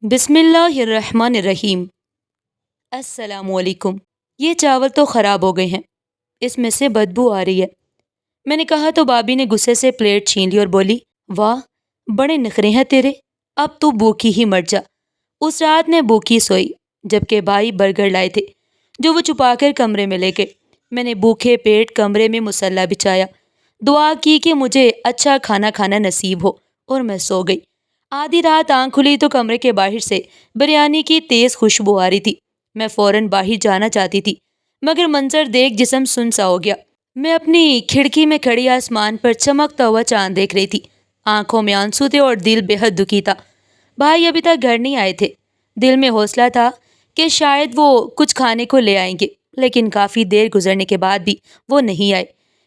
بسم اللہ الرحمن الرحیم۔ السلام علیکم۔ یہ چاول تو خراب ہو گئے ہیں، اس میں سے بدبو آ رہی ہے۔ میں نے کہا تو بابی نے غصے سے پلیٹ چھین لی اور بولی، واہ بڑے نخرے ہیں تیرے، اب تو بھوکی ہی مر جا۔ اس رات میں بھوکی سوئی، جبکہ بھائی برگر لائے تھے جو وہ چھپا کر کمرے میں لے گئے۔ میں نے بھوکے پیٹ کمرے میں مصلی بچھایا، دعا کی کہ مجھے اچھا کھانا کھانا نصیب ہو، اور میں سو گئی۔ آدھی رات آنکھ کھلی تو کمرے کے باہر سے بریانی کی تیز خوشبو آ رہی تھی۔ میں فوراً باہر جانا چاہتی تھی، مگر منظر دیکھ جسم سن سا ہو گیا۔ میں اپنی کھڑکی میں کھڑی آسمان پر چمکتا ہوا چاند دیکھ رہی تھی۔ آنکھوں میں آنسو تھے اور دل بے حد دکھی تھا۔ بھائی ابھی تک گھر نہیں آئے تھے۔ دل میں حوصلہ تھا کہ شاید وہ کچھ کھانے کو لے آئیں گے، لیکن کافی دیر گزرنے کے بعد بھی وہ نہیں آئے۔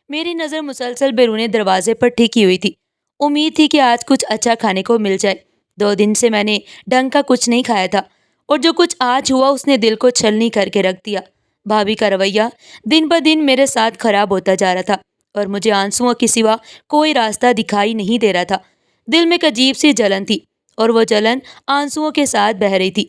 میری نظر مسلسل بیرون دروازے پر ٹھکی ہوئی تھی۔ امید تھی کہ آج کچھ اچھا کھانے کو مل جائے۔ 2 دن سے میں نے ڈھنگ کا کچھ نہیں کھایا تھا، اور جو کچھ آج ہوا اس نے دل کو چھلنی کر کے رکھ دیا۔ بھابھی کا رویہ دن بہ دن میرے ساتھ خراب ہوتا جا رہا تھا، اور مجھے آنسوؤں کے سوا کوئی راستہ دکھائی نہیں دے رہا تھا۔ دل میں ایک عجیب سی جلن تھی، اور وہ جلن آنسوؤں کے ساتھ بہہ رہی تھی۔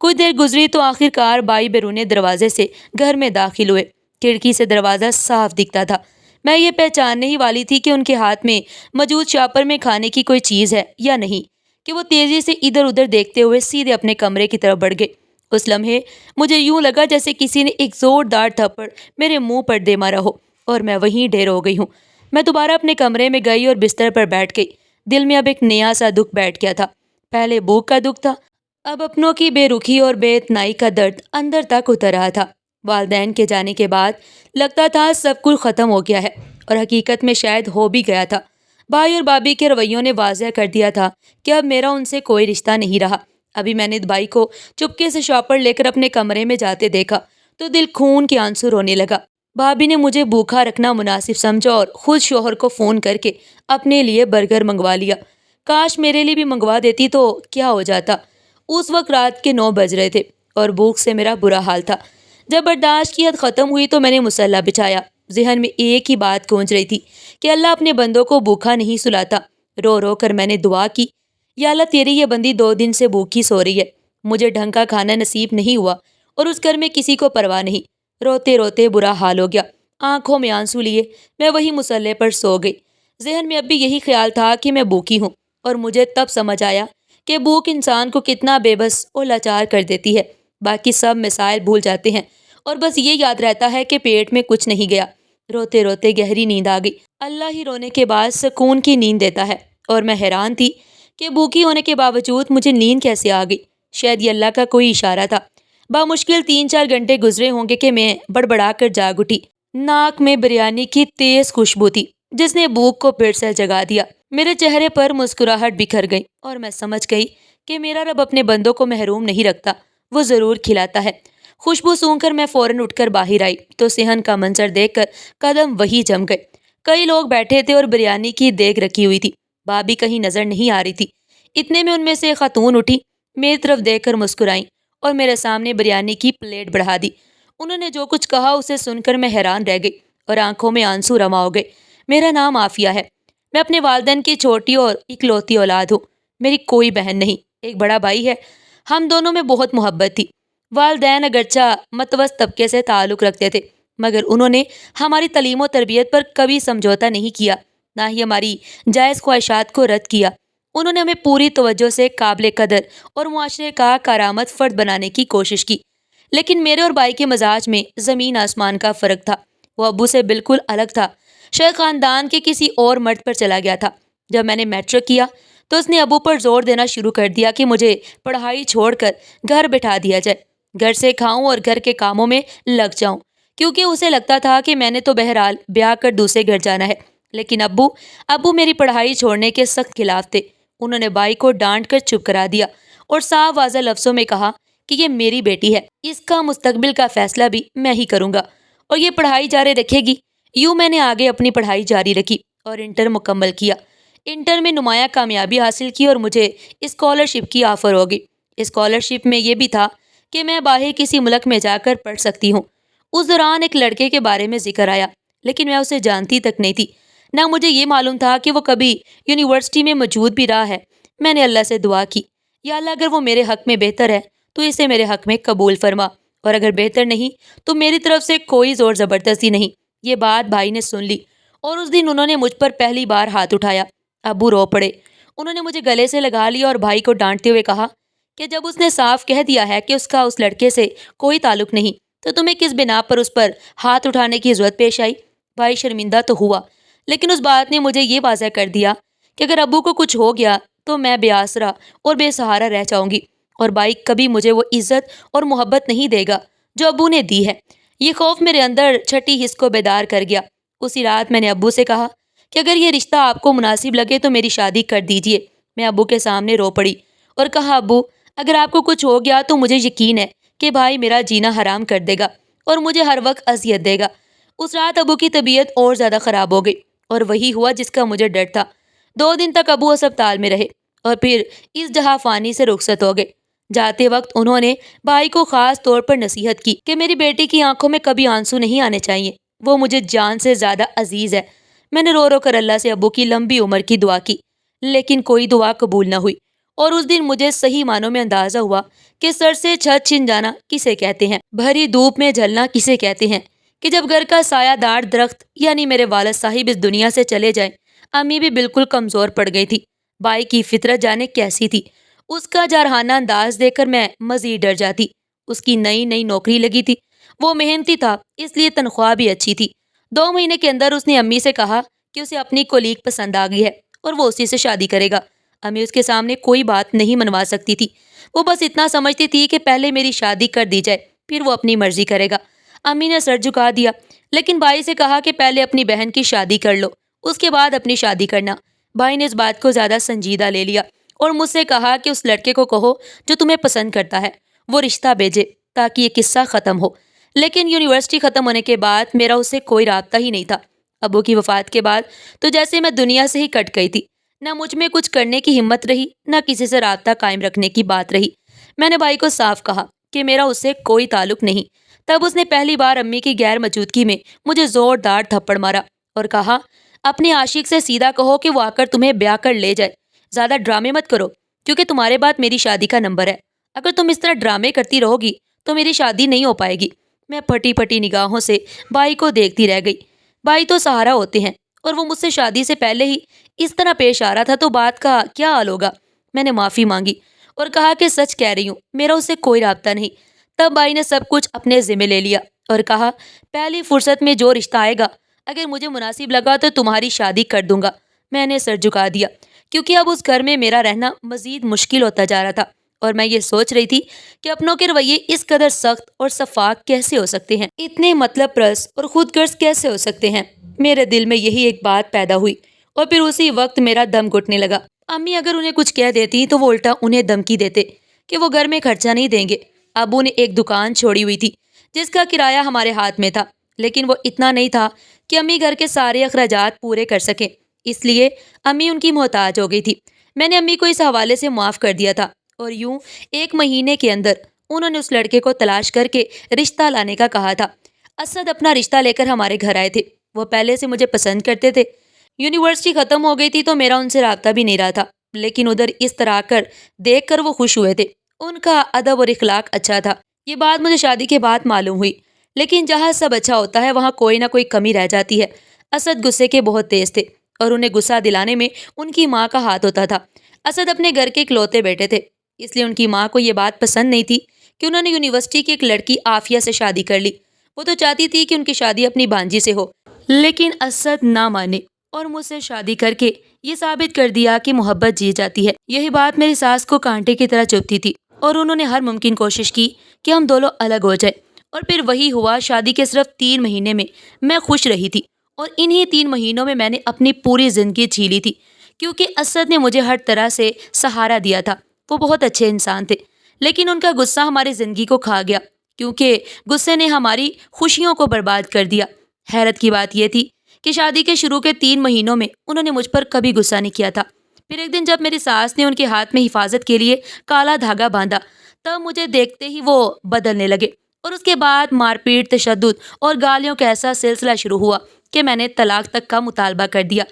کچھ دیر گزری تو آخر کار بھائی بیرون دروازے سے گھر میں داخل ہوئے۔ کھڑکی سے دروازہ صاف دکھتا تھا۔ میں یہ پہچاننے ہی والی تھی کہ ان کے ہاتھ میں موجود شاپر میں کھانے کی کوئی چیز ہے یا نہیں، کہ وہ تیزی سے ادھر ادھر دیکھتے ہوئے سیدھے اپنے کمرے کی طرف بڑھ گئے۔ اس لمحے مجھے یوں لگا جیسے کسی نے ایک زوردار تھپڑ میرے منہ پر دے مارا ہو، اور میں وہیں ڈھیر ہو گئی ہوں۔ میں دوبارہ اپنے کمرے میں گئی اور بستر پر بیٹھ گئی۔ دل میں اب ایک نیا سا دکھ بیٹھ گیا تھا۔ پہلے بھوک کا دکھ تھا، اب اپنوں کی بے رخی اور بے اتنائی کا درد اندر تک اتر رہا تھا۔ والدین کے جانے کے بعد لگتا تھا سب کچھ ختم ہو گیا ہے، اور حقیقت میں شاید ہو بھی گیا تھا۔ بھائی اور بھابھی کے رویوں نے واضح کر دیا تھا کہ اب میرا ان سے کوئی رشتہ نہیں رہا۔ ابھی میں نے بھائی کو چپکے سے شاپر لے کر اپنے کمرے میں جاتے دیکھا تو دل خون کے آنسو رونے لگا۔ بھابھی نے مجھے بھوکا رکھنا مناسب سمجھا اور خود شوہر کو فون کر کے اپنے لیے برگر منگوا لیا۔ کاش میرے لیے بھی منگوا دیتی تو کیا ہو جاتا۔ اس وقت رات کے 9 بج رہے تھے، اور بھوک سے میرا برا حال تھا۔ جب برداشت کی حد ختم ہوئی تو میں نے مصلی بچھایا۔ ذہن میں ایک ہی بات گونج رہی تھی کہ اللہ اپنے بندوں کو بھوکا نہیں سلاتا۔ رو رو کر میں نے دعا کی، یا اللہ تیری یہ بندی 2 دن سے بھوکی سو رہی ہے، مجھے ڈھنگ کا کھانا نصیب نہیں ہوا، اور اس گھر میں کسی کو پرواہ نہیں۔ روتے روتے برا حال ہو گیا۔ آنکھوں میں آنسو لیے میں وہی مصلی پر سو گئی۔ ذہن میں اب بھی یہی خیال تھا کہ میں بھوکی ہوں، اور مجھے تب سمجھ آیا کہ بھوک انسان کو کتنا بے بس اور لاچار کر دیتی ہے۔ باقی سب مسائل بھول جاتے ہیں، اور بس یہ یاد رہتا ہے کہ پیٹ میں کچھ نہیں گیا۔ روتے روتے گہری نیند آ گئی۔ اللہ ہی رونے کے بعد سکون کی نیند دیتا ہے، اور میں حیران تھی کہ بھوکی ہونے کے باوجود مجھے نیند کیسے آ گئی۔ شاید یہ اللہ کا کوئی اشارہ تھا۔ بامشکل 3-4 گھنٹے گزرے ہوں گے کہ میں بڑبڑا کر جاگ اٹھی۔ ناک میں بریانی کی تیز خوشبو تھی جس نے بھوک کو پھر سے جگا دیا۔ میرے چہرے پر مسکراہٹ بکھر گئی، اور میں سمجھ گئی کہ میرا رب اپنے بندوں کو محروم نہیں رکھتا، وہ ضرور کھلاتا ہے۔ خوشبو سونگھ کر میں فوراً اٹھ کر باہر آئی تو صحن کا منظر دیکھ کر قدم وہی جم گئے۔ کئی لوگ بیٹھے تھے اور بریانی کی دیگ رکھی ہوئی تھی۔ بھابھی کہیں نظر نہیں آ رہی تھی۔ اتنے میں ان میں سے ایک خاتون اٹھی، میری طرف دیکھ کر مسکرائیں اور میرے سامنے بریانی کی پلیٹ بڑھا دی۔ انہوں نے جو کچھ کہا اسے سن کر میں حیران رہ گئی، اور آنکھوں میں آنسو رواں ہو گئے۔ میرا نام عافیہ ہے۔ میں اپنے والدین کی چھوٹی اور اکلوتی اولاد ہوں۔ میری کوئی بہن نہیں، ایک بڑا بھائی ہے۔ ہم دونوں میں بہت محبت تھی۔ والدین اگرچہ متوسط طبقے سے تعلق رکھتے تھے، مگر انہوں نے ہماری تعلیم و تربیت پر کبھی سمجھوتا نہیں کیا، نہ ہی ہماری جائز خواہشات کو رد کیا۔ انہوں نے ہمیں پوری توجہ سے قابل قدر اور معاشرے کا کارآمد فرد بنانے کی کوشش کی۔ لیکن میرے اور بھائی کے مزاج میں زمین آسمان کا فرق تھا۔ وہ ابو سے بالکل الگ تھا، شاید خاندان کے کسی اور مرد پر چلا گیا تھا۔ جب میں نے میٹرک کیا تو اس نے ابو پر زور دینا شروع کر دیا کہ مجھے پڑھائی چھوڑ کر گھر بٹھا دیا جائے، گھر سے کھاؤں اور گھر کے کاموں میں لگ جاؤں، کیونکہ اسے لگتا تھا کہ میں نے تو بہرحال بیاہ کر دوسرے گھر جانا ہے۔ لیکن ابو میری پڑھائی چھوڑنے کے سخت خلاف تھے۔ انہوں نے بھائی کو ڈانٹ کر چپ کرا دیا اور صاف واضح لفظوں میں کہا کہ یہ میری بیٹی ہے، اس کا مستقبل کا فیصلہ بھی میں ہی کروں گا، اور یہ پڑھائی جاری رکھے گی۔ یوں میں نے آگے اپنی پڑھائی جاری رکھی اور انٹر مکمل کیا۔ انٹر میں نمایاں کامیابی حاصل کی اور مجھے اسکالرشپ کی آفر ہو گئی۔ اسکالرشپ میں یہ بھی تھا کہ میں باہر کسی ملک میں جا کر پڑھ سکتی ہوں۔ اس دوران ایک لڑکے کے بارے میں ذکر آیا، لیکن میں اسے جانتی تک نہیں تھی، نہ مجھے یہ معلوم تھا کہ وہ کبھی یونیورسٹی میں موجود بھی رہا ہے۔ میں نے اللہ سے دعا کی، یا اللہ اگر وہ میرے حق میں بہتر ہے تو اسے میرے حق میں قبول فرما، اور اگر بہتر نہیں تو میری طرف سے کوئی زور زبردستی نہیں۔ یہ بات بھائی نے سن لی اور اس دن انہوں نے مجھ پر پہلی بار ہاتھ اٹھایا۔ ابو رو پڑے۔ انہوں نے مجھے گلے سے لگا لیا اور بھائی کو ڈانٹتے ہوئے کہا کہ جب اس نے صاف کہہ دیا ہے کہ اس کا اس لڑکے سے کوئی تعلق نہیں تو تمہیں کس بنا پر اس پر ہاتھ اٹھانے کی ضرورت پیش آئی؟ بھائی شرمندہ تو ہوا، لیکن اس بات نے مجھے یہ واضح کر دیا کہ اگر ابو کو کچھ ہو گیا تو میں بے آسرا اور بے سہارا رہ جاؤں گی، اور بھائی کبھی مجھے وہ عزت اور محبت نہیں دے گا جو ابو نے دی ہے۔ یہ خوف میرے اندر چھٹی حس کو بیدار کر گیا۔ اسی رات میں نے ابو سے کہا کہ اگر یہ رشتہ آپ کو مناسب لگے تو میری شادی کر دیجیے۔ میں ابو کے سامنے رو پڑی اور کہا ابو اگر آپ کو کچھ ہو گیا تو مجھے یقین ہے کہ بھائی میرا جینا حرام کر دے گا اور مجھے ہر وقت اذیت دے گا۔ اس رات ابو کی طبیعت اور زیادہ خراب ہو گئی اور وہی ہوا جس کا مجھے ڈر تھا۔ 2 دن تک ابو اسپتال میں رہے اور پھر اس جہاں فانی سے رخصت ہو گئے۔ جاتے وقت انہوں نے بھائی کو خاص طور پر نصیحت کی کہ میری بیٹی کی آنکھوں میں کبھی آنسو نہیں آنے چاہیے، وہ مجھے جان سے زیادہ عزیز ہے۔ میں نے رو رو کر اللہ سے ابو کی لمبی عمر کی دعا کی، لیکن کوئی دعا قبول نہ ہوئی، اور اس دن مجھے صحیح معنوں میں اندازہ ہوا کہ سر سے چھت چھن جانا کسے کہتے ہیں، بھری دھوپ میں جلنا کسے کہتے ہیں، کہ جب گھر کا سایہ دار درخت یعنی میرے والد صاحب اس دنیا سے چلے جائیں۔ امی بھی بالکل کمزور پڑ گئی تھی۔ بھائی کی فطرت جانے کیسی تھی، اس کا جارحانہ انداز دیکھ کر میں مزید ڈر جاتی۔ اس کی نئی نئی نوکری لگی تھی، وہ محنتی تھا اس لیے تنخواہ بھی اچھی تھی۔ 2 مہینے کے اندر اس نے امی سے کہا کہ اسے اپنی کولیگ پسند آ گئی ہے اور وہ اسی سے شادی کرے گا۔ امی اس کے سامنے کوئی بات نہیں منوا سکتی تھی، وہ بس اتنا سمجھتی تھی کہ پہلے میری شادی کر دی جائے پھر وہ اپنی مرضی کرے گا۔ امی نے سر جھکا دیا، لیکن بھائی سے کہا کہ پہلے اپنی بہن کی شادی کر لو، اس کے بعد اپنی شادی کرنا۔ بھائی نے اس بات کو زیادہ سنجیدہ لے لیا اور مجھ سے کہا کہ اس لڑکے کو کہو جو تمہیں پسند کرتا ہے وہ رشتہ بھیجے تاکہ یہ قصہ ختم ہو۔ لیکن یونیورسٹی ختم ہونے کے بعد میرا اس سے کوئی رابطہ ہی نہیں تھا۔ ابو کی وفات کے بعد تو جیسے میں دنیا سے ہی کٹ گئی تھی، نہ مجھ میں کچھ کرنے کی ہمت رہی، نہ کسی سے رابطہ قائم رکھنے کی بات رہی۔ میں نے بھائی کو صاف کہا کہ میرا اس سے کوئی تعلق نہیں۔ تب اس نے پہلی بار امی کی غیر موجودگی میں مجھے زوردار تھپڑ مارا اور کہا اپنے عاشق سے سیدھا کہو کہ وہ آ کر تمہیں بیاہ کر لے جائے، زیادہ ڈرامے مت کرو کیونکہ تمہارے بعد میری شادی کا نمبر ہے، اگر تم اس طرح ڈرامے کرتی رہو گی تو میری شادی نہیں ہو پائے گی۔ میں پھٹی پھٹی نگاہوں سے بھائی کو دیکھتی رہ گئی۔ بھائی تو سہارا ہوتے ہیں اور وہ مجھ سے شادی سے پہلے ہی اس طرح پیش آ رہا تھا تو بات کا کیا حال ہوگا۔ میں نے معافی مانگی اور کہا کہ سچ کہہ رہی ہوں، میرا اس سے کوئی رابطہ نہیں۔ تب بھائی نے سب کچھ اپنے ذمہ لے لیا اور کہا پہلی فرصت میں جو رشتہ آئے گا اگر مجھے مناسب لگا تو تمہاری شادی کر دوں گا۔ میں نے سر جھکا دیا کیونکہ اب اس گھر میں میرا رہنا مزید مشکل ہوتا جا رہا تھا، اور میں یہ سوچ رہی تھی کہ اپنوں کے رویے اس قدر سخت اور شفاف کیسے ہو سکتے ہیں، اتنے مطلب پرست اور خود غرض کیسے ہو سکتے ہیں۔ میرے دل میں یہی ایک بات پیدا ہوئی اور پھر اسی وقت میرا دم گھٹنے لگا۔ امی اگر انہیں کچھ کہہ دیتی تو وہ الٹا انہیں دھمکی دیتے کہ وہ گھر میں خرچہ نہیں دیں گے۔ ابو نے ایک دکان چھوڑی ہوئی تھی جس کا کرایہ ہمارے ہاتھ میں تھا، لیکن وہ اتنا نہیں تھا کہ امی گھر کے سارے اخراجات پورے کر سکیں، اس لیے امی ان کی محتاج ہو گئی تھی۔ میں نے امی کو اس حوالے سے معاف کر دیا تھا اور یوں 1 مہینے کے اندر انہوں نے اس لڑکے کو تلاش کر کے رشتہ لانے کا کہا تھا۔ اسد اپنا رشتہ لے کر ہمارے گھر آئے تھے۔ وہ پہلے سے مجھے پسند کرتے تھے۔ یونیورسٹی ختم ہو گئی تھی تو میرا ان سے رابطہ بھی نہیں رہا تھا، لیکن ادھر اس طرح آ کر دیکھ کر وہ خوش ہوئے تھے۔ ان کا ادب اور اخلاق اچھا تھا۔ یہ بات مجھے شادی کے بعد معلوم ہوئی، لیکن جہاں سب اچھا ہوتا ہے وہاں کوئی نہ کوئی کمی رہ جاتی ہے۔ اسد غصے کے بہت تیز تھے اور انہیں غصہ دلانے میں ان کی ماں کا ہاتھ ہوتا تھا۔ اسد اپنے گھر کے اکلوتے بیٹے تھے، اس لیے ان کی ماں کو یہ بات پسند نہیں تھی کہ انہوں نے یونیورسٹی کی ایک لڑکی عافیہ سے شادی کر لی۔ وہ تو چاہتی تھی کہ ان کی شادی اپنی بانجی سے ہو، لیکن اسد نہ مانے اور مجھ سے شادی کر کے یہ ثابت کر دیا کہ محبت جی جاتی ہے۔ یہی بات میری ساس کو کانٹے کی طرح چبھتی تھی اور انہوں نے ہر ممکن کوشش کی کہ ہم دونوں الگ ہو جائیں، اور پھر وہی ہوا۔ شادی کے صرف 3 مہینے میں میں خوش رہی تھی، اور انہی 3 مہینوں میں میں نے اپنی پوری زندگی جی لی تھی، کیونکہ اسد نے مجھے ہر طرح سے سہارا دیا تھا۔ وہ بہت اچھے انسان تھے، لیکن ان کا غصہ ہماری زندگی کو کھا گیا، کیونکہ غصے نے ہماری خوشیوں کو برباد کر دیا۔ حیرت کی بات یہ تھی کہ شادی کے شروع کے 3 مہینوں میں انہوں نے مجھ پر کبھی غصہ نہیں کیا تھا۔ پھر ایک دن جب میری ساس نے ان کے ہاتھ میں حفاظت کے لیے کالا دھاگا باندھا، تب مجھے دیکھتے ہی وہ بدلنے لگے، اور اس کے بعد مار پیٹ، تشدد اور گالیوں کا ایسا سلسلہ شروع ہوا کہ میں نے طلاق تک کا مطالبہ کر دیا،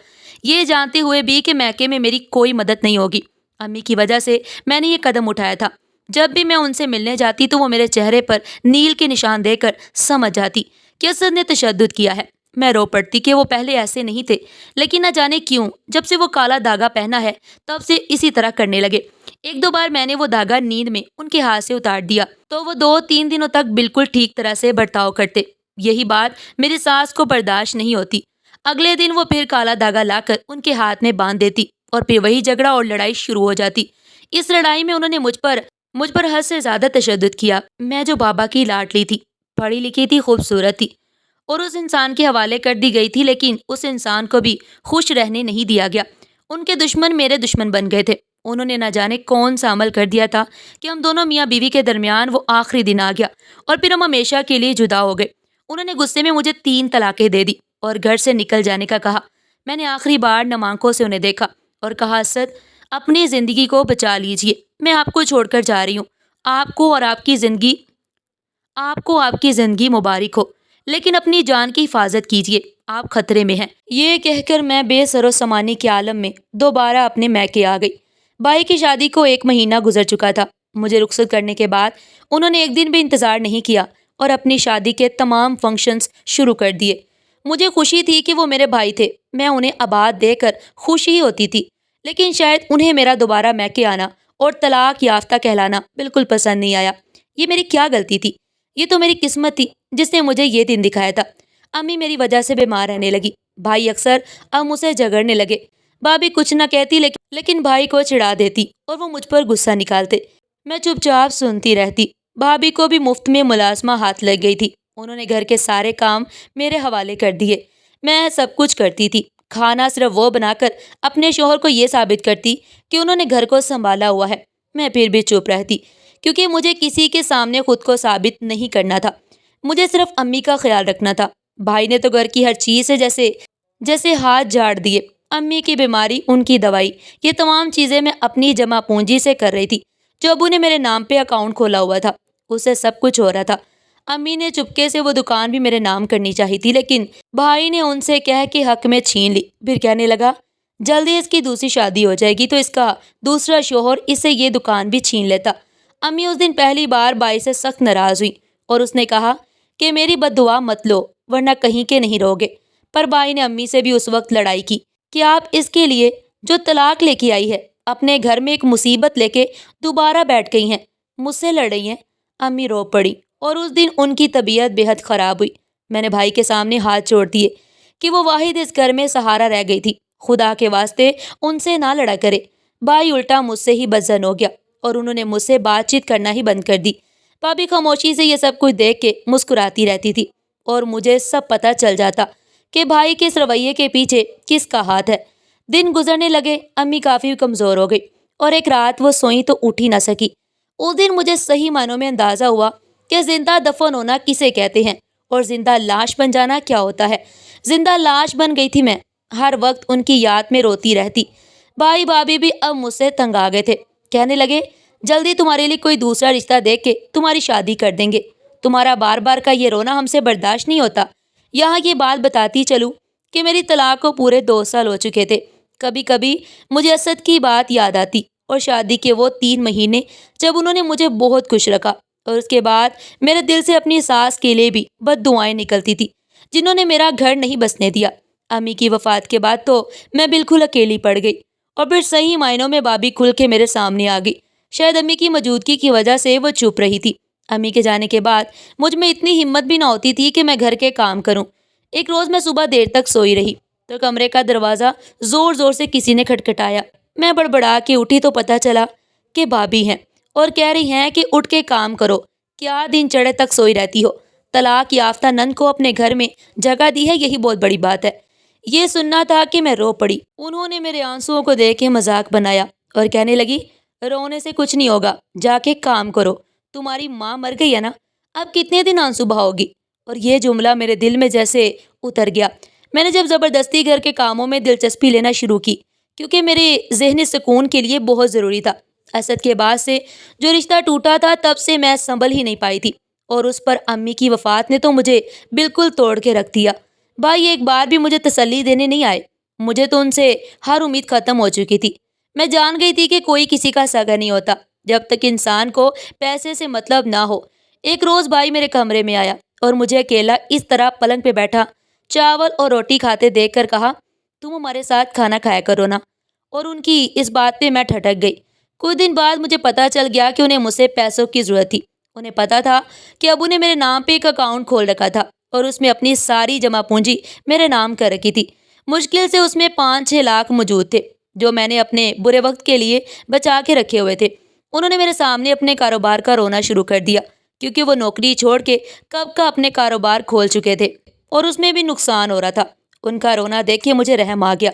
یہ جانتے ہوئے بھی کہ میکے میں میری کوئی مدد نہیں ہوگی۔ امی کی وجہ سے میں نے یہ قدم اٹھایا تھا۔ جب بھی میں ان سے ملنے جاتی تو وہ میرے چہرے پر نیل کے نشان دے کر سمجھ جاتی کہ اسد نے تشدد کیا ہے۔ میں رو پڑتی کہ وہ پہلے ایسے نہیں تھے، لیکن نہ جانے کیوں جب سے وہ کالا دھاگا پہنا ہے تب سے اسی طرح کرنے لگے۔ ایک دو بار میں نے وہ دھاگا نیند میں ان کے ہاتھ سے اتار دیا تو وہ 2-3 دنوں تک بالکل ٹھیک طرح سے برتاؤ کرتے۔ یہی بات میری ساس کو برداشت نہیں ہوتی۔ اگلے دن وہ پھر کالا دھاگا لا کر ان کے ہاتھ میں باندھ دیتی اور پھر وہی جھگڑا اور لڑائی شروع ہو جاتی۔ اس لڑائی میں انہوں نے مجھ پر حد سے زیادہ تشدد کیا۔ میں جو بابا کی لاڈلی تھی، پڑھی لکھی تھی، خوبصورت تھی اور اس انسان کے حوالے کر دی گئی تھی، لیکن اس انسان کو بھی خوش رہنے نہیں دیا گیا۔ ان کے دشمن میرے دشمن بن گئے تھے۔ انہوں نے نہ جانے کون سا عمل کر دیا تھا کہ ہم دونوں میاں بیوی کے درمیان وہ آخری دن آ گیا اور پھر ہم ہمیشہ کے لیے جدا ہو گئے۔ انہوں نے غصے میں مجھے 3 طلاقیں دے دی اور گھر سے نکل جانے کا کہا۔ میں نے آخری بار نم آنکھوں سے انہیں دیکھا اور کہا، اسد، اپنی زندگی کو بچا لیجئے، میں آپ کو چھوڑ کر جا رہی ہوں۔ آپ کو آپ کی زندگی مبارک ہو، لیکن اپنی جان کی حفاظت کیجیے، آپ خطرے میں ہیں۔ یہ کہہ کر میں بے سر و سامانی کے عالم میں دوبارہ اپنے میکے آ گئی۔ بھائی کی شادی کو 1 مہینہ گزر چکا تھا۔ مجھے رخصت کرنے کے بعد انہوں نے ایک دن بھی انتظار نہیں کیا اور اپنی شادی کے تمام فنکشنز شروع کر دیے۔ مجھے خوشی تھی کہ وہ میرے بھائی تھے، میں انہیں آباد دیکھ کر خوشی ہوتی تھی، لیکن شاید انہیں میرا دوبارہ میکے آنا اور طلاق یافتہ کہلانا بالکل پسند نہیں آیا۔ یہ میری کیا غلطی تھی؟ یہ تو میری قسمت تھی جس نے مجھے یہ دن دکھایا تھا۔ امی میری وجہ سے بیمار رہنے لگی۔ بھائی اکثر اب مجھ سے جھگڑنے لگے۔ بھابھی کچھ نہ کہتی لیکن بھائی کو چڑھا دیتی اور وہ مجھ پر غصہ نکالتے۔ میں چپ چاپ سنتی رہتی۔ بھابھی کو بھی مفت میں ملازمہ ہاتھ لگ گئی تھی۔ انہوں نے گھر کے سارے کام میرے حوالے کر دیے۔ میں سب کچھ کرتی تھی۔ کھانا صرف وہ بنا کر اپنے شوہر کو یہ ثابت کرتی کہ انہوں نے گھر کو سنبھالا ہوا ہے۔ میں پھر بھی چپ رہتی کیونکہ مجھے کسی کے سامنے خود کو ثابت نہیں کرنا تھا۔ مجھے صرف امی کا خیال رکھنا تھا۔ بھائی نے تو گھر کی ہر چیز سے جیسے ہاتھ جھاڑ دیے۔ امی کی بیماری، ان کی دوائی، یہ تمام چیزیں میں اپنی جمع پونجی سے کر رہی تھی جو ابو نے میرے نام پہ اکاؤنٹ کھولا ہوا تھا، اس سے سب کچھ ہو رہا تھا۔ امی نے چپکے سے وہ دکان بھی میرے نام کرنی چاہی تھی، لیکن بھائی نے ان سے کہہ کے حق میں چھین لی۔ پھر کہنے لگا، جلدی اس کی دوسری شادی ہو جائے گی تو اس کا دوسرا شوہر اس سے یہ دکان بھی چھین لیتا۔ امی اس دن پہلی بار بھائی سے سخت ناراض ہوئی اور اس نے کہا کہ میری بد دعا مت لو ورنہ کہیں کے نہیں رہو گے۔ پر بھائی نے امی سے بھی اس وقت لڑائی کی کہ آپ اس کے لیے جو طلاق لے کے آئی ہے اپنے گھر میں ایک مصیبت لے کے دوبارہ بیٹھ گئی ہیں، مجھ سے لڑ رہی ہیں۔ امی رو پڑی اور اس دن ان کی طبیعت بے حد خراب ہوئی۔ میں نے بھائی کے سامنے ہاتھ جوڑ دیے کہ وہ واحد اس گھر میں سہارا رہ گئی تھی، خدا کے واسطے ان سے نہ لڑا کرے۔ بھائی الٹا مجھ سے ہی بدظن ہو گیا اور انہوں نے مجھ سے بات چیت کرنا ہی بند کر دی۔ بھابھی خاموشی سے یہ سب کچھ دیکھ کے مسکراتی رہتی تھی اور مجھے سب پتہ چل جاتا کہ بھائی کے اس رویے کے پیچھے کس کا ہاتھ ہے۔ دن گزرنے لگے، امی کافی کمزور ہو گئی اور ایک رات وہ سوئیں تو اٹھ ہی نہ سکی۔ اس دن مجھے صحیح معنوں میں اندازہ ہوا کہ زندہ دفن ہونا کسے کہتے ہیں اور زندہ لاش بن جانا کیا ہوتا ہے۔ زندہ لاش بن گئی تھی میں، ہر وقت ان کی یاد میں روتی رہتی۔ بھائی بھابھی بھی اب مجھ سے تنگ آ گئے تھے، کہنے لگے، جلدی تمہارے لیے کوئی دوسرا رشتہ دیکھ کے تمہاری شادی کر دیں گے، تمہارا بار بار کا یہ رونا ہم سے برداشت نہیں ہوتا۔ یہاں یہ بات بتاتی چلوں کہ میری طلاق کو پورے 2 سال ہو چکے تھے۔ کبھی کبھی مجھے اسد کی بات یاد آتی اور شادی کے وہ 3 مہینے جب انہوں نے مجھے بہت خوش رکھا، اور اس کے بعد میرے دل سے اپنی ساس کے لیے بھی بد دعائیں نکلتی تھی جنہوں نے میرا گھر نہیں بسنے دیا۔ امی کی وفات کے بعد تو میں بالکل اکیلی پڑ گئی اور پھر صحیح معنوں میں بھابھی کھل کے میرے سامنے آ گئی۔ شاید امی کی موجودگی کی وجہ سے وہ چپ رہی تھی۔ امی کے جانے کے بعد مجھ میں اتنی ہمت بھی نہ ہوتی تھی کہ میں گھر کے کام کروں۔ ایک روز میں صبح دیر تک سوئی رہی تو کمرے کا دروازہ زور زور سے کسی نے کھٹکھٹایا۔ میں بڑبڑا کے اٹھی تو پتہ چلا کہ بھابھی ہیں اور کہہ رہی ہیں کہ اٹھ کے کام کرو، کیا دن چڑھے تک سوئی رہتی ہو؟ طلاق یافتہ نند کو اپنے گھر میں جگہ دی ہے، یہی بہت بڑی بات ہے۔ یہ سننا تھا کہ میں رو پڑی۔ انہوں نے میرے آنسوؤں کو دیکھ کے مذاق بنایا اور کہنے لگی، رونے سے کچھ نہیں ہوگا، جا کے کام کرو، تمہاری ماں مر گئی ہے نا، اب کتنے دن آنسو بہاؤ گی؟ اور یہ جملہ میرے دل میں جیسے اتر گیا۔ میں نے جب زبردستی گھر کے کاموں میں دلچسپی لینا شروع کی کیونکہ میرے ذہنی سکون کے لیے بہت ضروری تھا۔ اسد کے بعد سے جو رشتہ ٹوٹا تھا تب سے میں سنبھل ہی نہیں پائی تھی اور اس پر امی کی وفات نے تو مجھے بالکل توڑ کے رکھ دیا۔ بھائی ایک بار بھی مجھے تسلی دینے نہیں آئے، مجھے تو ان سے ہر امید ختم ہو چکی تھی۔ میں جان گئی تھی کہ کوئی کسی کا سگا نہیں ہوتا جب تک انسان کو پیسے سے مطلب نہ ہو۔ ایک روز بھائی میرے کمرے میں آیا اور مجھے اکیلا اس طرح پلنگ پہ بیٹھا چاول اور روٹی کھاتے دیکھ کر کہا، تم ہمارے ساتھ کھانا کھایا کرو نا۔ اور ان کی اس بات پہ میں ٹھٹک گئی۔ کچھ دن بعد مجھے پتا چل گیا کہ انہیں مجھ سے پیسوں کی ضرورت تھی۔ انہیں پتا تھا کہ ابو نے میرے نام پہ ایک اکاؤنٹ کھول رکھا تھا اور اس میں اپنی ساری جمع پونجی میرے نام کر رکھی تھی۔ مشکل سے اس میں 5-6 لاکھ موجود تھے جو میں نے اپنے برے وقت کے لیے بچا کے رکھے ہوئے تھے۔ انہوں نے میرے سامنے اپنے کاروبار کا رونا شروع کر دیا کیونکہ وہ نوکری چھوڑ کے کب کا اپنے کاروبار کھول چکے تھے اور اس میں بھی نقصان ہو رہا تھا۔ ان کا رونا دیکھ کے مجھے رحم آ گیا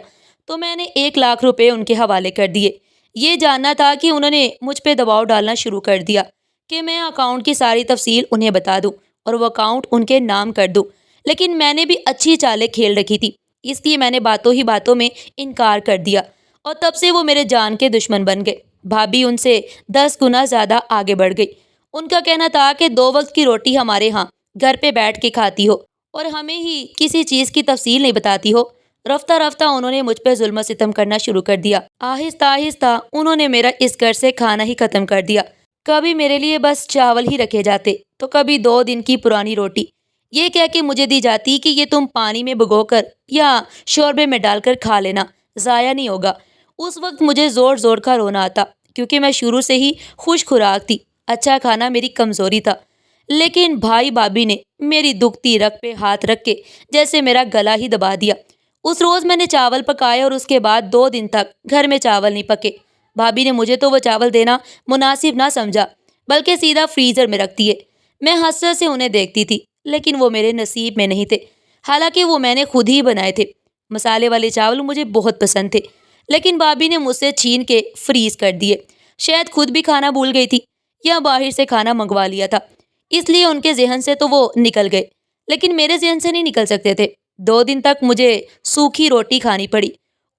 تو میں نے 1 لاکھ روپے ان کے حوالے کر دیے۔ یہ جاننا تھا کہ انہوں نے مجھ پہ دباؤ ڈالنا شروع کر دیا کہ میں اکاؤنٹ کی ساری تفصیل انہیں بتا دوں اور وہ اکاؤنٹ ان کے نام کر دوں، لیکن میں نے بھی اچھی چالیں کھیل رکھی تھی، اس لیے میں نے باتوں ہی باتوں میں انکار کر دیا اور تب سے وہ میرے جان کے دشمن بن گئے۔ بھابھی ان سے 10 گنا زیادہ آگے بڑھ گئی۔ ان کا کہنا تھا کہ 2 وقت کی روٹی ہمارے ہاں گھر پہ بیٹھ کے کھاتی ہو اور ہمیں ہی کسی چیز کی تفصیل نہیں بتاتی ہو۔ رفتہ رفتہ انہوں نے مجھ پہ ظلم و ستم کرنا شروع کر دیا۔ آہستہ آہستہ انہوں نے میرا اس گھر سے کھانا ہی ختم کر دیا۔ کبھی میرے لیے بس چاول ہی رکھے جاتے تو کبھی 2 دن کی پرانی روٹی، یہ کہہ کے مجھے دی جاتی کہ یہ تم پانی میں بھگو کر یا شوربے میں ڈال کر کھا لینا، ضائع نہیں ہوگا۔ اس وقت مجھے زور زور کا رونا آتا کیونکہ میں شروع سے ہی خوش خوراک تھی، اچھا کھانا میری کمزوری تھا۔ لیکن بھائی بھابھی نے میری دکھتی رگ پہ ہاتھ رکھ کے جیسے میرا گلا ہی دبا دیا۔ اس روز میں نے چاول پکائے اور اس کے بعد 2 دن تک گھر میں چاول نہیں پکے۔ بھابھی نے مجھے تو وہ چاول دینا مناسب نہ سمجھا بلکہ سیدھا فریزر میں رکھ دیے۔ میں حسرت سے انہیں دیکھتی تھی لیکن وہ میرے نصیب میں نہیں تھے، حالانکہ وہ میں نے خود ہی بنائے تھے۔ مسالے والے چاول مجھے بہت پسند تھے لیکن بھابھی نے مجھ سے چھین کے فریز کر دیے۔ شاید خود بھی کھانا بھول گئی تھی یا باہر سے کھانا منگوا لیا تھا، اس لیے ان کے ذہن سے تو وہ نکل گئے لیکن میرے ذہن سے نہیں نکل سکتے تھے۔ 2 دن تک مجھے سوکھی روٹی کھانی پڑی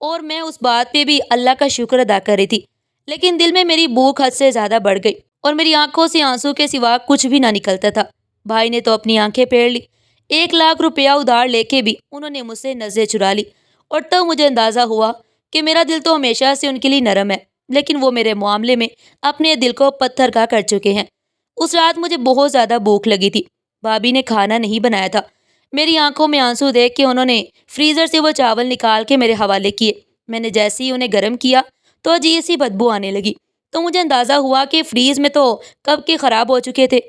اور میں اس بات پہ بھی اللہ کا شکر ادا کر رہی تھی، لیکن دل میں میری بھوک حد سے زیادہ بڑھ گئی اور میری آنکھوں سے آنسو کے سوا کچھ بھی نہ نکلتا تھا۔ بھائی نے تو اپنی آنکھیں پھیر لی۔ 1 لاکھ روپیہ ادھار لے کے بھی انہوں نے مجھ سے نظریں چرا لی اور تب مجھے اندازہ ہوا کہ میرا دل تو ہمیشہ سے ان کے لیے نرم ہے لیکن وہ میرے معاملے میں اپنے دل کو پتھر کا کر چکے ہیں۔ اس رات مجھے بہت زیادہ بھوک لگی تھی۔ بھابھی نے کھانا نہیں بنایا تھا۔ میری آنکھوں میں آنسو دیکھ کے انہوں نے فریزر سے وہ چاول نکال کے میرے حوالے کیے۔ میں نے جیسے ہی انہیں گرم کیا تو عجیب سی بدبو آنے لگی تو مجھے اندازہ ہوا کہ فریز میں تو کب کے خراب ہو چکے تھے،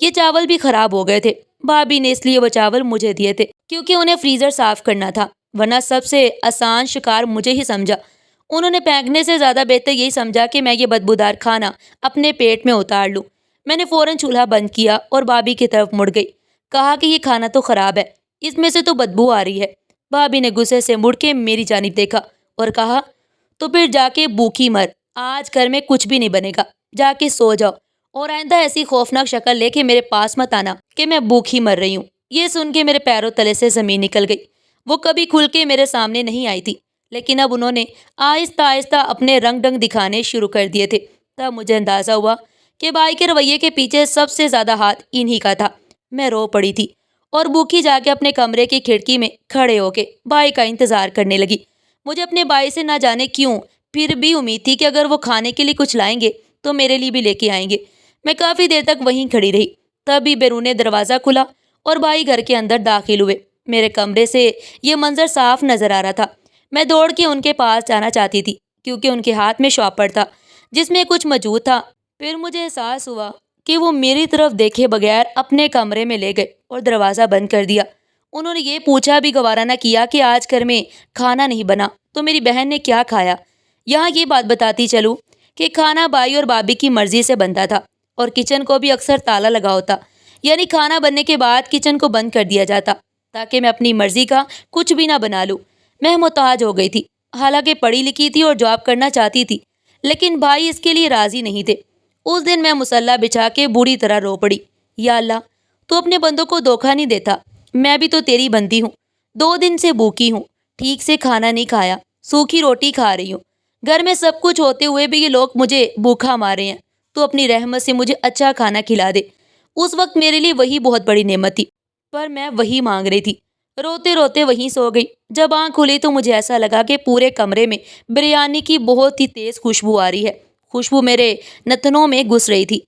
یہ چاول بھی خراب ہو گئے تھے۔ بھابھی نے اس لیے وہ چاول مجھے دیے تھے کیونکہ انہیں فریزر صاف کرنا تھا، ورنہ سب سے آسان شکار مجھے ہی سمجھا۔ انہوں نے پھینکنے سے زیادہ بہتر یہی سمجھا کہ میں یہ بدبودار کھانا اپنے پیٹ میں اتار لوں۔ میں نے فوراً چولہا بند کیا اور بھابھی کی طرف مڑ گئی، کہا کہ یہ کھانا تو خراب ہے، اس میں سے تو بدبو آ رہی ہے۔ بھابھی نے غصے سے مڑ کے میری جانب دیکھا اور کہا، تو پھر جا کے بھوکی مر، آج گھر میں کچھ بھی نہیں بنے گا، جا کے سو جاؤ اور آئندہ ایسی خوفناک شکل لے کے میرے پاس مت آنا کہ میں بھوکی مر رہی ہوں۔ یہ سن کے میرے پیروں تلے سے زمین نکل گئی۔ وہ کبھی کھل کے میرے سامنے نہیں آئی تھی لیکن اب انہوں نے آہستہ آہستہ اپنے رنگ ڈنگ دکھانے شروع کر دیے تھے۔ تب مجھے اندازہ ہوا کہ بھائی کے رویے کے پیچھے سب سے زیادہ ہاتھ انہی کا تھا۔ میں رو پڑی تھی اور بھوکی جا کے اپنے کمرے کی کھڑکی میں کھڑے ہو کے بھائی کا انتظار کرنے لگی۔ مجھے اپنے بھائی سے نہ جانے کیوں پھر بھی امید تھی کہ اگر وہ کھانے کے لیے کچھ لائیں گے تو میرے لیے بھی لے کے آئیں گے۔ میں کافی دیر تک وہیں کھڑی رہی، تبھی بیرون دروازہ کھلا اور بھائی گھر کے اندر داخل ہوئے۔ میرے کمرے سے یہ منظر صاف نظر آ رہا تھا۔ میں دوڑ کے ان کے پاس جانا چاہتی تھی کیونکہ ان کے ہاتھ میں شاپر تھا جس میں کچھ موجود تھا۔ پھر مجھے احساس ہوا کہ وہ میری طرف دیکھے بغیر اپنے کمرے میں لے گئے اور دروازہ بند کر دیا۔ انہوں نے یہ پوچھا بھی گوارا نہ کیا کہ آج گھر میں کھانا نہیں بنا تو میری بہن نے کیا کھایا۔ یہاں یہ بات بتاتی چلوں کہ کھانا بھائی اور بھابھی کی مرضی سے بنتا تھا اور کچن کو بھی اکثر تالا لگا ہوتا، یعنی کھانا بننے کے بعد کچن کو بند کر دیا جاتا تاکہ میں اپنی مرضی کا کچھ بھی نہ بنا لوں۔ میں محتاج ہو گئی تھی، حالانکہ پڑھی لکھی تھی اور جاب کرنا چاہتی تھی، لیکن بھائی اس کے لیے راضی نہیں تھے۔ اس دن میں مصلی بچھا کے بری طرح رو پڑی، یا اللہ تو اپنے بندوں کو دھوکہ نہیں دیتا، میں بھی تو تیری بندی ہوں، 2 دن سے بھوکی ہوں، ٹھیک سے کھانا نہیں کھایا، سوکھی روٹی کھا رہی ہوں، گھر میں سب کچھ ہوتے ہوئے بھی یہ لوگ مجھے بھوکا مارے ہیں، تو اپنی رحمت سے مجھے اچھا کھانا کھلا دے۔ اس وقت میرے لیے وہی بہت بڑی نعمت تھی، پر میں وہی مانگ رہی تھی۔ روتے روتے وہیں سو گئی۔ جب آنکھ کھلی تو مجھے ایسا لگا کہ پورے کمرے میں بریانی کی بہت ہی تیز خوشبو آ رہی ہے۔ خوشبو میرے نتنوں میں گھس رہی تھی۔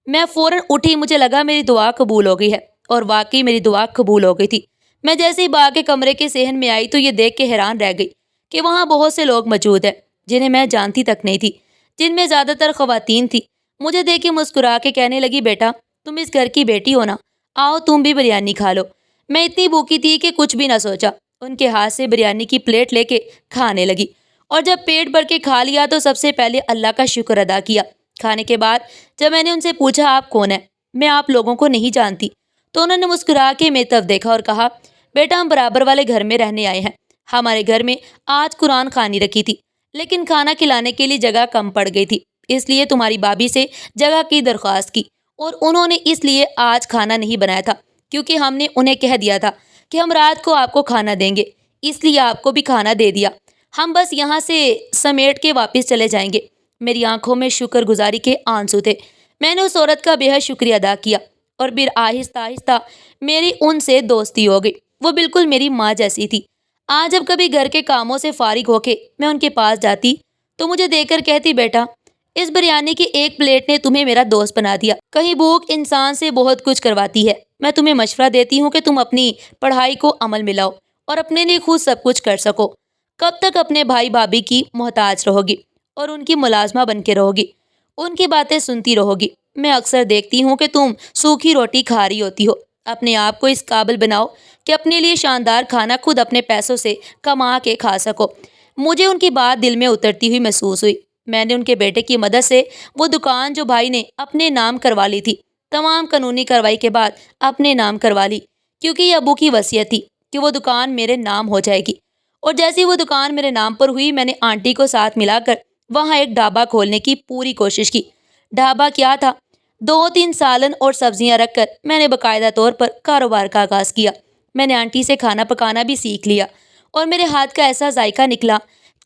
میں فوراً اٹھی، مجھے لگا میری دعا قبول ہو گئی ہے، اور واقعی میری دعا قبول ہو گئی تھی۔ میں جیسے ہی با کے کمرے کے صحن میں آئی تو یہ دیکھ کے حیران رہ گئی کہ وہاں بہت سے لوگ موجود ہیں جنہیں میں جانتی تک نہیں تھی، جن میں زیادہ تر خواتین تھی۔ مجھے دیکھ کے مسکرا کے کہنے لگی، بیٹا تم اس گھر کی بیٹی ہو نا، آؤ تم بھی بریانی کھا لو۔ میں اتنی بھوکی تھی کہ کچھ بھی نہ سوچا، ان کے ہاتھ سے بریانی کی پلیٹ لے کے کھانے لگی، اور جب پیٹ بھر کے کھا لیا تو سب سے پہلے اللہ کا شکر ادا کیا۔ کھانے کے بعد جب میں نے ان سے پوچھا آپ کون ہیں، میں آپ لوگوں کو نہیں جانتی، تو انہوں نے مسکرا کے میری طرف دیکھا اور کہا، بیٹا ہم برابر والے گھر میں رہنے آئے ہیں، ہمارے گھر میں آج قرآن خوانی رکھی تھی، لیکن کھانا کھلانے کے لیے جگہ کم پڑ گئی تھی، اس لیے تمہاری بھابھی سے جگہ کی درخواست کی، اور انہوں نے اس لیے آج کھانا نہیں بنایا تھا، کیونکہ ہم نے انہیں کہہ دیا تھا کہ ہم رات کو آپ کو کھانا دیں گے، اس لیے آپ کو بھی کھانا دے دیا، ہم بس یہاں سے سمیٹ کے واپس چلے جائیں گے۔ میری آنکھوں میں شکر گزاری کے آنسو تھے۔ میں نے اس عورت کا بے حد شکریہ ادا کیا، اور پھر آہستہ آہستہ میری ان سے دوستی ہو گئی۔ وہ بالکل میری ماں جیسی تھی۔ آج جب کبھی گھر کے کاموں سے فارغ ہو کے میں ان کے پاس جاتی تو مجھے دیکھ کر کہتی، بیٹا اس بریانی کی ایک پلیٹ نے تمہیں میرا دوست بنا دیا۔ کہیں بھوک انسان سے بہت کچھ کرواتی ہے۔ میں تمہیں مشورہ دیتی ہوں کہ تم اپنی پڑھائی کو عمل میں لاؤ اور اپنے لیے خود سب کچھ کر سکو۔ کب تک اپنے بھائی بھابھی کی محتاج رہو گی اور ان کی ملازمہ بن کے رہو گی، ان کی باتیں سنتی رہو گی؟ میں اکثر دیکھتی ہوں کہ تم سوکھی روٹی کھا رہی ہوتی ہو۔ اپنے آپ کو اس قابل بناؤ کہ اپنے لیے شاندار کھانا خود اپنے پیسوں سے کما کے کھا سکو۔ مجھے ان کی بات دل میں اترتی ہوئی محسوس ہوئی۔ میں نے ان کے بیٹے کی مدد سے وہ دکان جو بھائی نے اپنے نام کروا لی تھی، تمام قانونی کارروائی کے بعد اپنے نام کروا لی، کیونکہ یہ ابو کی وصیت تھی کہ وہ دکان میرے نام ہو جائے گی۔ اور جیسے وہ دکان میرے نام پر ہوئی، میں نے آنٹی کو ساتھ ملا کر وہاں ایک ڈھابا کھولنے کی پوری کوشش کی۔ ڈھابا کیا تھا، 2-3 سالن اور سبزیاں رکھ کر میں نے باقاعدہ طور پر کاروبار کا آغاز کیا۔ میں نے آنٹی سے کھانا پکانا بھی سیکھ لیا، اور میرے ہاتھ کا ایسا ذائقہ نکلا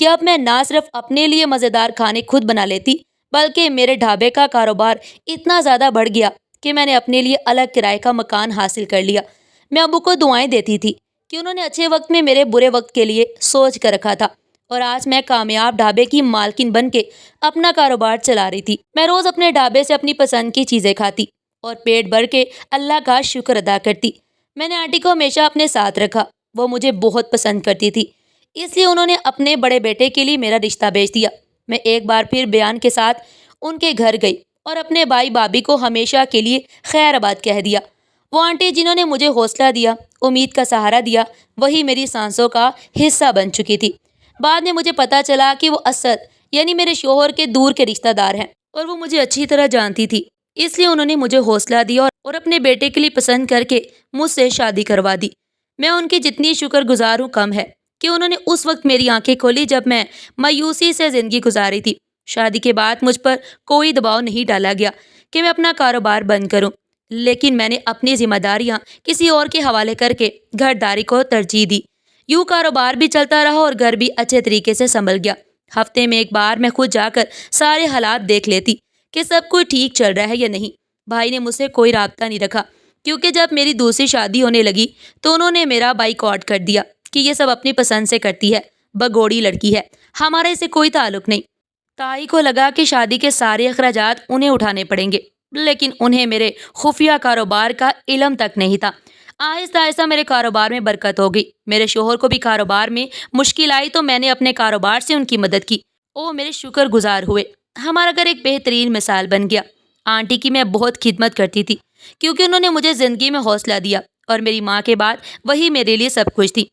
کہ اب میں نہ صرف اپنے لیے مزیدار کھانے خود بنا لیتی، بلکہ میرے ڈھابے کا کاروبار اتنا زیادہ بڑھ گیا کہ میں نے اپنے لیے الگ کرائے کا مکان حاصل کر لیا۔ میں ابو کو دعائیں دیتی تھی کہ انہوں نے اچھے وقت میں میرے برے وقت کے لیے سوچ کر رکھا تھا، اور آج میں کامیاب ڈھابے کی مالکن بن کے اپنا کاروبار چلا رہی تھی۔ میں روز اپنے ڈھابے سے اپنی پسند کی چیزیں کھاتی اور پیٹ بھر کے اللہ کا شکر ادا کرتی۔ میں نے آنٹی کو ہمیشہ اپنے ساتھ رکھا، وہ مجھے بہت پسند کرتی تھی، اس لیے انہوں نے اپنے بڑے بیٹے کے لیے میرا رشتہ بھیج دیا۔ میں ایک بار پھر بیان کے ساتھ ان کے گھر گئی اور اپنے بھائی بھابھی کو ہمیشہ کے لیے خیر آباد کہہ دیا۔ وہ آنٹی جنہوں نے مجھے حوصلہ دیا، امید کا سہارا دیا، وہی میری سانسوں کا حصہ بن چکی تھی۔ بعد میں مجھے پتا چلا کہ وہ اسد یعنی میرے شوہر کے دور کے رشتہ دار ہیں، اور وہ مجھے اچھی طرح جانتی تھی، اس لیے انہوں نے مجھے حوصلہ دیا اور اپنے بیٹے کے لیے پسند کر کے مجھ سے شادی کروا دی۔ میں ان کی جتنی شکر گزار ہوں کم ہے کہ انہوں نے اس وقت میری آنکھیں کھولی جب میں مایوسی سے زندگی گزاری تھی۔ شادی کے بعد مجھ پر کوئی دباؤ نہیں ڈالا گیا کہ میں اپنا کاروبار بند کروں، لیکن میں نے اپنی ذمہ داریاں کسی اور کے حوالے کر کے گھرداری کو ترجیح دی۔ یوں کاروبار بھی چلتا رہا اور گھر بھی اچھے طریقے سے سنبھل گیا۔ ہفتے میں ایک بار میں خود جا کر سارے حالات دیکھ لیتی کہ سب کچھ ٹھیک چل رہا ہے یا نہیں۔ بھائی نے مجھ سے کوئی رابطہ نہیں رکھا، کیونکہ جب میری دوسری شادی ہونے لگی تو انہوں نے میرا بائیکاٹ کر دیا کہ یہ سب اپنی پسند سے کرتی ہے، بگوڑی لڑکی ہے، ہمارا اسے کوئی تعلق نہیں۔ تائی کو لگا کہ شادی کے سارے اخراجات انہیں اٹھانے پڑیں گے، لیکن انہیں میرے خفیہ کاروبار کا علم تک نہیں تھا۔ آہستہ آہستہ میرے کاروبار میں برکت ہو گئی۔ میرے شوہر کو بھی کاروبار میں مشکل آئی تو میں نے اپنے کاروبار سے ان کی مدد کی، وہ میرے شکر گزار ہوئے۔ ہمارا گھر ایک بہترین مثال بن گیا۔ آنٹی کی میں بہت خدمت کرتی تھی، کیونکہ انہوں نے مجھے زندگی میں حوصلہ دیا، اور میری ماں کے بعد وہی میرے لیے سب کچھ تھی۔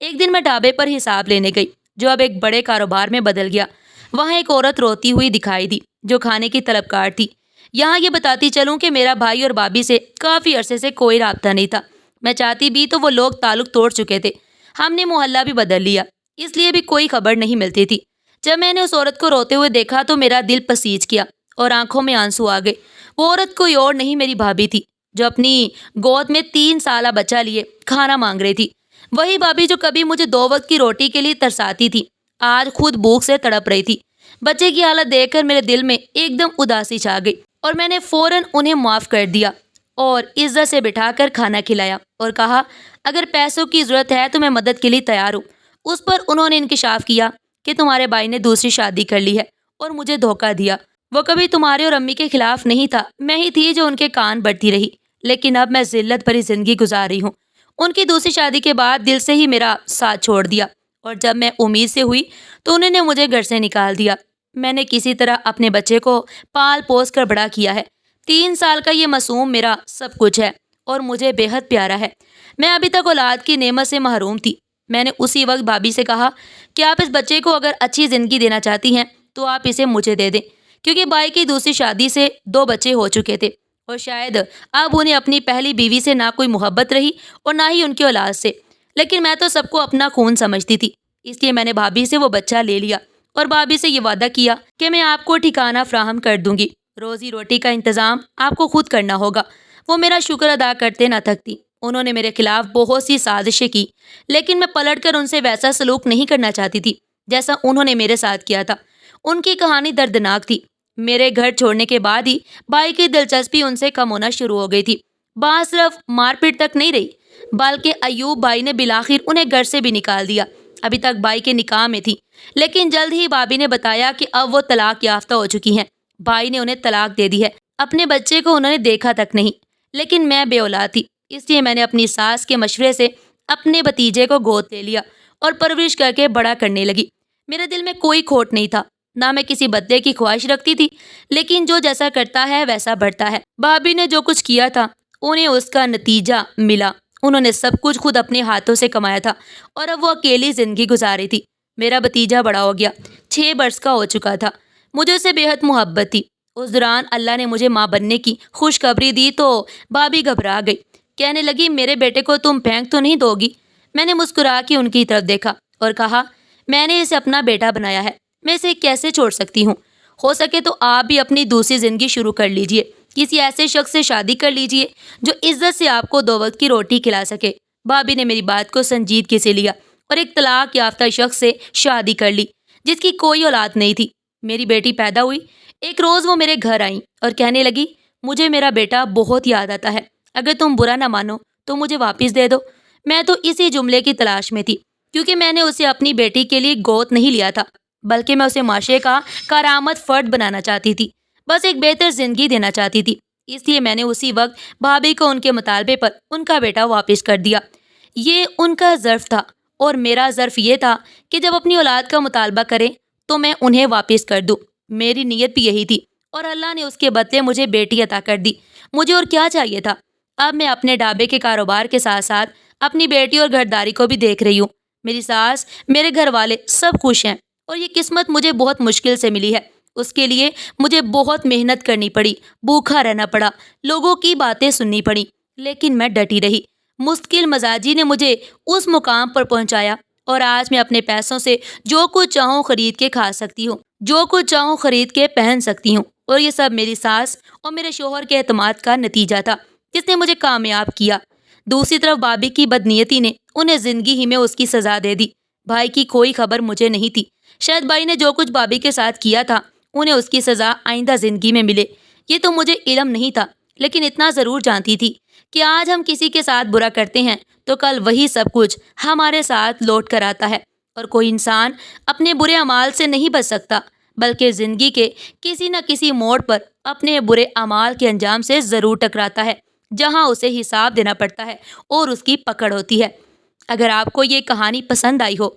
ایک دن میں ڈھابے پر حساب لینے گئی، جو اب ایک بڑے کاروبار میں بدل گیا۔ وہاں ایک عورت روتی ہوئی دکھائی دی جو کھانے کی طلبگار تھی۔ یہاں یہ بتاتی چلوں کہ میرا بھائی اور بھابھی سے کافی عرصے سے کوئی رابطہ نہیں تھا۔ میں چاہتی بھی تو وہ لوگ تعلق توڑ چکے تھے، ہم نے محلہ بھی بدل لیا، اس لیے بھی کوئی خبر نہیں ملتی تھی۔ جب میں نے اس عورت کو روتے ہوئے دیکھا تو میرا دل پسیج گیا اور آنکھوں میں آنسو آ گئے۔ وہ عورت کوئی اور نہیں، میری بھابھی تھی، جو اپنی گود میں 3 سالہ بچہ لیے کھانا مانگ رہی تھی۔ وہی بھابھی جو کبھی مجھے 2 وقت کی روٹی کے لیے ترساتی تھی، آج خود بھوک سے تڑپ رہی تھی۔ بچے کی حالت دیکھ کر میرے دل میں ایک دم اداسی چھا گئی، اور میں نے فوراً انہیں معاف کر دیا۔ اور عزت سے بٹھا کر کھانا کھلایا اور کہا اگر پیسوں کی ضرورت ہے تو میں مدد کے لیے تیار ہوں۔ اس پر انہوں نے انکشاف کیا کہ تمہارے بھائی نے دوسری شادی کر لی ہے اور مجھے دھوکہ دیا۔ وہ کبھی تمہارے اور امی کے خلاف نہیں تھا، میں ہی تھی جو ان کے کان بڑھتی رہی، لیکن اب میں ذلت بھری زندگی گزار رہی ہوں۔ ان کی دوسری شادی کے بعد دل سے ہی میرا ساتھ چھوڑ دیا، اور جب میں امید سے ہوئی تو انہوں نے مجھے گھر سے نکال دیا۔ میں نے کسی طرح اپنے بچے کو پال پوس کر بڑا کیا ہے۔ 3 سال کا یہ معصوم میرا سب کچھ ہے اور مجھے بے حد پیارا ہے۔ میں ابھی تک اولاد کی نعمت سے محروم تھی۔ میں نے اسی وقت بھابھی سے کہا کہ آپ اس بچے کو اگر اچھی زندگی دینا چاہتی ہیں تو آپ اسے مجھے دے دیں، کیونکہ بھائی کی دوسری شادی سے 2 بچے ہو چکے تھے اور شاید اب انہیں اپنی پہلی بیوی سے نہ کوئی محبت رہی اور نہ ہی ان کی اولاد سے۔ لیکن میں تو سب کو اپنا خون سمجھتی تھی، اس لیے میں نے بھابھی سے وہ بچہ لے لیا اور بھابھی سے یہ وعدہ کیا کہ میں آپ کو ٹھکانہ فراہم کر دوں گی، روزی روٹی کا انتظام آپ کو خود کرنا ہوگا۔ وہ میرا شکر ادا کرتے نہ تھکتی۔ انہوں نے میرے خلاف بہت سی سازشیں کی، لیکن میں پلٹ کر ان سے ویسا سلوک نہیں کرنا چاہتی تھی جیسا انہوں نے میرے ساتھ کیا تھا۔ ان کی کہانی دردناک تھی۔ میرے گھر چھوڑنے کے بعد ہی بھائی کی دلچسپی ان سے کم ہونا شروع ہو گئی تھی۔ بات صرف مار پیٹ تک نہیں رہی، بلکہ ایوب بھائی نے بالآخر انہیں گھر سے بھی نکال دیا۔ ابھی تک بھائی کے نکاح میں تھی، لیکن جلد ہی بھابھی نے بتایا کہ اب وہ طلاق یافتہ ہو چکی ہیں۔ بھائی نے انہیں طلاق دے دی ہے۔ اپنے بچے کو انہوں نے دیکھا تک نہیں، لیکن میں بے اولاد تھی، اس لیے میں نے اپنی ساس کے مشورے سے اپنے بھتیجے کو گود لے لیا اور پرورش کر کے بڑا کرنے لگی۔ میرے دل میں کوئی کھوٹ نہیں تھا، نہ میں کسی بدلے کی خواہش رکھتی تھی، لیکن جو جیسا کرتا ہے ویسا بڑھتا ہے۔ بھابھی نے جو کچھ کیا تھا انہیں اس کا نتیجہ ملا۔ انہوں نے سب کچھ خود اپنے ہاتھوں سے کمایا تھا اور اب وہ اکیلی زندگی گزار رہی تھی۔ میرا بھتیجا بڑا ہو گیا، 6 برس کا ہو چکا تھا۔ مجھے اسے بے حد محبت تھی۔ اس دوران اللہ نے مجھے ماں بننے کی خوشخبری دی تو بھابھی گھبرا گئی، کہنے لگی میرے بیٹے کو تم پھینک تو نہیں دو گی؟ میں نے مسکرا کے ان کی طرف دیکھا اور کہا میں نے اسے اپنا بیٹا بنایا ہے، میں اسے کیسے چھوڑ سکتی ہوں؟ ہو سکے تو آپ بھی اپنی دوسری زندگی شروع کر لیجئے، کسی ایسے شخص سے شادی کر لیجئے جو عزت سے آپ کو 2 وقت کی روٹی کھلا سکے۔ بھابھی نے میری بات کو سنجیدگی سے لیا اور ایک طلاق یافتہ شخص سے شادی کر لی جس کی کوئی اولاد نہیں تھی۔ میری بیٹی پیدا ہوئی۔ ایک روز وہ میرے گھر آئیں اور کہنے لگی مجھے میرا بیٹا بہت یاد آتا ہے، اگر تم برا نہ مانو تو مجھے واپس دے دو۔ میں تو اسی جملے کی تلاش میں تھی، کیونکہ میں نے اسے اپنی بیٹی کے لیے گود نہیں لیا تھا، بلکہ میں اسے معاشرے کا کارآمد فرد بنانا چاہتی تھی، بس ایک بہتر زندگی دینا چاہتی تھی۔ اس لیے میں نے اسی وقت بھابھی کو ان کے مطالبے پر ان کا بیٹا واپس کر دیا۔ یہ ان کا ظرف تھا اور میرا ظرف یہ تھا کہ جب اپنی اولاد کا مطالبہ کریں تو میں انہیں واپس کر دوں۔ میری نیت بھی یہی تھی اور اللہ نے اس کے بدلے مجھے بیٹی عطا کر دی۔ مجھے اور کیا چاہیے تھا؟ اب میں اپنے ڈھابے کے کاروبار کے ساتھ ساتھ اپنی بیٹی اور گھرداری کو بھی دیکھ رہی ہوں۔ میری ساس، میرے گھر والے سب خوش ہیں اور یہ قسمت مجھے بہت مشکل سے ملی ہے۔ اس کے لیے مجھے بہت محنت کرنی پڑی، بھوکا رہنا پڑا، لوگوں کی باتیں سننی پڑی، لیکن میں ڈٹی رہی۔ مستقل مزاجی نے مجھے اس مقام پر پہنچایا اور آج میں اپنے پیسوں سے جو کچھ چاہوں خرید کے کھا سکتی ہوں، جو کچھ چاہوں خرید کے پہن سکتی ہوں، اور یہ سب میری ساس اور میرے شوہر کے اعتماد کا نتیجہ تھا جس نے مجھے کامیاب کیا۔ دوسری طرف بھابھی کی بدنیتی نے انہیں زندگی ہی میں اس کی سزا دے دی۔ بھائی کی کوئی خبر مجھے نہیں تھی۔ شاید بھائی نے جو کچھ بھابھی کے ساتھ کیا تھا انہیں اس کی سزا آئندہ زندگی میں ملے، یہ تو مجھے علم نہیں تھا، لیکن اتنا ضرور جانتی تھی کہ آج ہم کسی کے ساتھ برا کرتے ہیں تو کل وہی سب کچھ ہمارے ساتھ لوٹ کر آتا ہے، اور کوئی انسان اپنے برے اعمال سے نہیں بچ سکتا، بلکہ زندگی کے کسی نہ کسی موڑ پر اپنے برے اعمال کے انجام سے ضرور ٹکراتا ہے، جہاں اسے حساب دینا پڑتا ہے اور اس کی پکڑ ہوتی ہے۔ اگر آپ کو یہ کہانی پسند آئی ہو،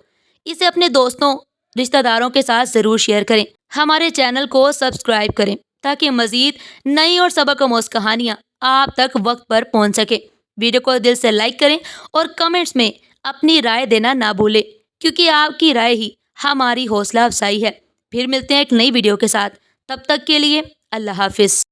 اسے اپنے دوستوں، رشتہ داروں کے ساتھ ضرور شیئر کریں۔ ہمارے چینل کو سبسکرائب کریں تاکہ مزید نئی اور سبق آموز کہانیاں آپ تک وقت پر پہنچ سکیں۔ ویڈیو کو دل سے لائک کریں اور کمنٹس میں اپنی رائے دینا نہ بھولیں، کیونکہ آپ کی رائے ہی ہماری حوصلہ افزائی ہے۔ پھر ملتے ہیں ایک نئی ویڈیو کے ساتھ، تب تک کے لیے اللہ حافظ۔